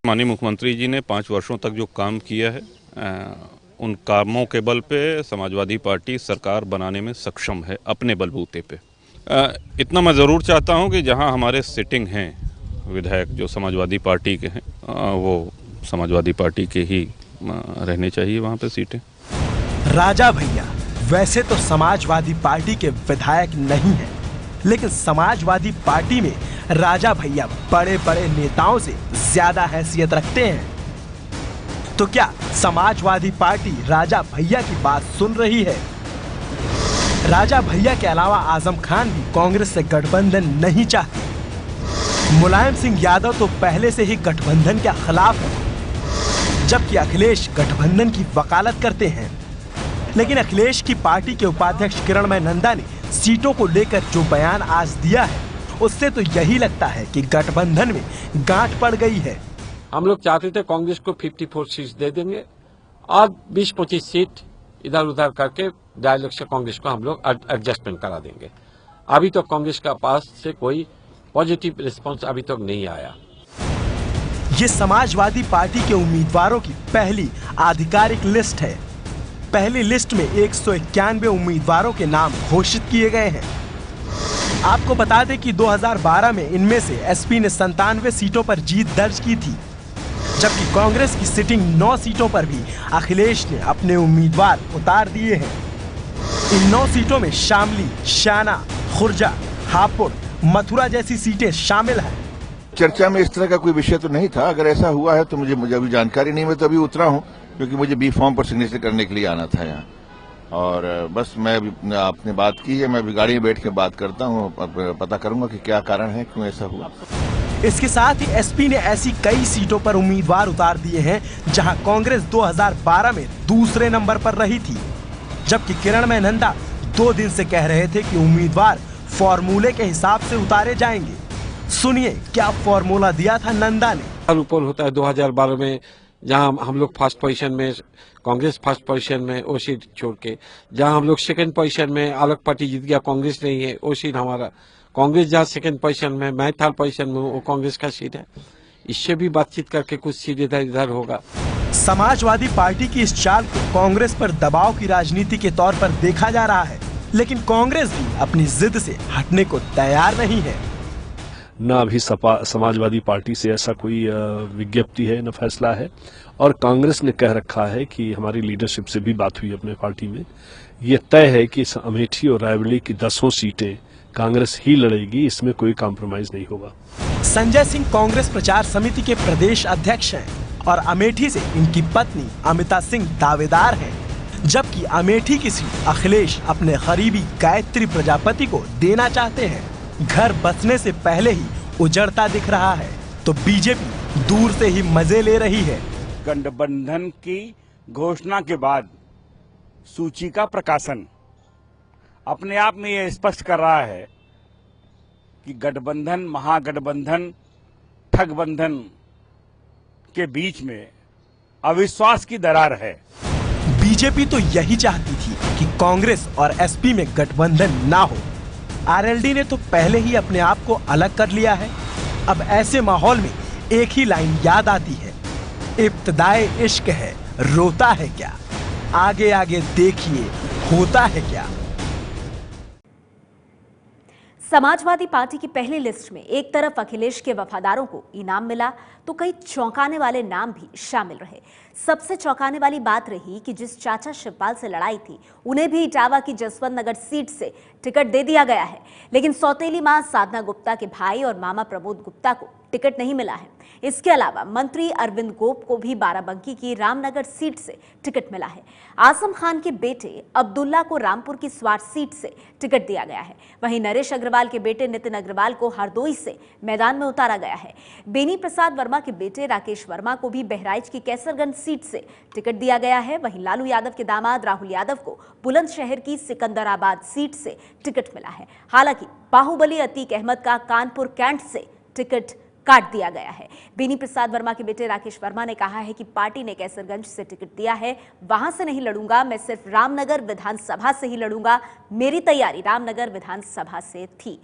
माननीय मुख्यमंत्री जी ने 5 वर्षों तक जो काम किया है उन कामों के बल पे समाजवादी पार्टी सरकार बनाने में सक्षम है अपने बलबूते पे। इतना मैं ज़रूर चाहता हूं कि जहां हमारे सिटिंग हैं विधायक जो समाजवादी पार्टी के हैं वो समाजवादी पार्टी के ही रहने चाहिए वहां पे सीटें। राजा भैया वैसे तो समाजवादी पार्टी के विधायक नहीं हैं, लेकिन समाजवादी पार्टी में राजा भैया बड़े बड़े नेताओं से ज्यादा हैसियत रखते हैं। तो क्या समाजवादी पार्टी राजा भैया की बात सुन रही है? राजा भैया के अलावा आजम खान भी कांग्रेस से गठबंधन नहीं चाहते। मुलायम सिंह यादव तो पहले से ही गठबंधन के खिलाफ है, जबकि अखिलेश गठबंधन की वकालत करते हैं। लेकिन अखिलेश की पार्टी के उपाध्यक्ष किरणमय नंदा ने सीटों को लेकर जो बयान आज दिया है, उससे तो यही लगता है कि गठबंधन में गांठ पड़ गई है। हम लोग चाहते थे कांग्रेस को 54 सीट दे देंगे और 20-25 सीट इधर उधर करके डायलॉग से कांग्रेस को हम लोग एडजस्टमेंट करा देंगे। अभी तो कांग्रेस का पास से कोई पॉजिटिव रिस्पांस अभी तक नहीं आया। ये समाजवादी पार्टी के उम्मीदवारों की पहली आधिकारिक लिस्ट है। पहली लिस्ट में 191 उम्मीदवारों के नाम घोषित किए गए हैं। आपको बता दें कि 2012 में इनमें से एसपी ने 97 सीटों पर जीत दर्ज की थी, जबकि कांग्रेस की सिटिंग 9 सीटों पर भी अखिलेश ने अपने उम्मीदवार उतार दिए हैं। इन 9 सीटों में शामली, शाना, खुर्जा, हापुड़, मथुरा जैसी सीटें शामिल हैं। चर्चा में इस तरह का कोई विषय तो नहीं था। अगर ऐसा हुआ है तो मुझे अभी जानकारी नहीं। मैं तो अभी उतरा हूँ क्योंकि मुझे बी फॉर्म पर सिग्नेचर करने के लिए आना था यहाँ, और बस मैं अभी आपने बात की है, मैं अभी गाड़ी में बैठ के बात करता हूँ, पता करूंगा कि क्या कारण है, क्यों ऐसा हुआ। इसके साथ ही एसपी ने ऐसी कई सीटों पर उम्मीदवार उतार दिए हैं जहां कांग्रेस 2012 में दूसरे नंबर पर रही थी, जबकि किरणमय नंदा 2 दिन से कह रहे थे कि उम्मीदवार फॉर्मूले के हिसाब से उतारे जाएंगे। सुनिए क्या फॉर्मूला दिया था नंदा ने। ऊपर होता है 2012 में जहां हम लोग फर्स्ट पोजीशन में, कांग्रेस फर्स्ट पोजीशन में, वो सीट छोड़ के जहां हम लोग सेकंड पोजीशन में, अलग पार्टी जीत गया, कांग्रेस नहीं है, वो सीट हमारा। कांग्रेस जहां सेकंड पोजीशन में, मैं थर्ड पोजीशन में, वो कांग्रेस का सीट है। इससे भी बातचीत करके कुछ सीट इधर इधर होगा। समाजवादी पार्टी की इस चाल को कांग्रेस पर दबाव की राजनीति के तौर पर देखा जा रहा है, लेकिन कांग्रेस भी अपनी जिद से हटने को तैयार नहीं है। न अभी समाजवादी पार्टी से ऐसा कोई विज्ञप्ति है, न फैसला है, और कांग्रेस ने कह रखा है कि हमारी लीडरशिप से भी बात हुई अपने पार्टी में, ये तय है कि अमेठी और रायबरेली की 10 सीटें कांग्रेस ही लड़ेगी, इसमें कोई कॉम्प्रोमाइज नहीं होगा। संजय सिंह कांग्रेस प्रचार समिति के प्रदेश अध्यक्ष हैं और अमेठी से इनकी पत्नी अमिता सिंह दावेदार हैं, जबकि अमेठी की सीट अखिलेश अपने करीबी गायत्री प्रजापति को देना चाहते हैं। घर बसने से पहले ही उजड़ता दिख रहा है, तो बीजेपी दूर से ही मजे ले रही है। गठबंधन की घोषणा के बाद सूची का प्रकाशन अपने आप में यह स्पष्ट कर रहा है कि गठबंधन, महागठबंधन, ठगबंधन के बीच में अविश्वास की दरार है। बीजेपी तो यही चाहती थी कि कांग्रेस और एसपी में गठबंधन ना हो। आरएलडी ने तो पहले ही अपने आप को अलग कर लिया है। अब ऐसे माहौल में एक ही लाइन याद आती है, इब्तिदाए इश्क है, रोता है क्या, आगे आगे देखिए होता है क्या। समाजवादी पार्टी की पहली लिस्ट में एक तरफ अखिलेश के वफादारों को इनाम मिला, तो कई चौंकाने वाले नाम भी शामिल रहे। सबसे चौंकाने वाली बात रही कि जिस चाचा शिवपाल से लड़ाई थी, उन्हें भी इटावा की जसवंत नगर सीट से टिकट दे दिया गया है, लेकिन सौतेली मां साधना गुप्ता के भाई और मामा प्रमोद गुप्ता को टिकट नहीं मिला है। इसके अलावा मंत्री अरविंद गोप को भी बाराबंकी की रामनगर सीट से टिकट मिला है। आजम खान के बेटे अब्दुल्ला को रामपुर की स्वार सीट से टिकट दिया गया है। वहीं नरेश अग्रवाल के बेटे नितिन अग्रवाल को हरदोई से मैदान में उतारा गया है। बेनी प्रसाद वर्मा के बेटे राकेश वर्मा को भी बहराइच की कैसरगंज सीट से टिकट दिया गया है। वहीं लालू यादव के दामाद राहुल यादव को बुलंदशहर की सिकंदराबाद सीट से टिकट मिला है। हालांकि बाहुबली अतीक अहमद का कानपुर कैंट से टिकट काट दिया गया है। बेनी प्रसाद वर्मा के बेटे राकेश वर्मा ने कहा है कि पार्टी ने कैसरगंज से टिकट दिया है, वहां से नहीं लड़ूंगा, मैं सिर्फ रामनगर विधानसभा से ही लड़ूंगा, मेरी तैयारी रामनगर विधानसभा से थी।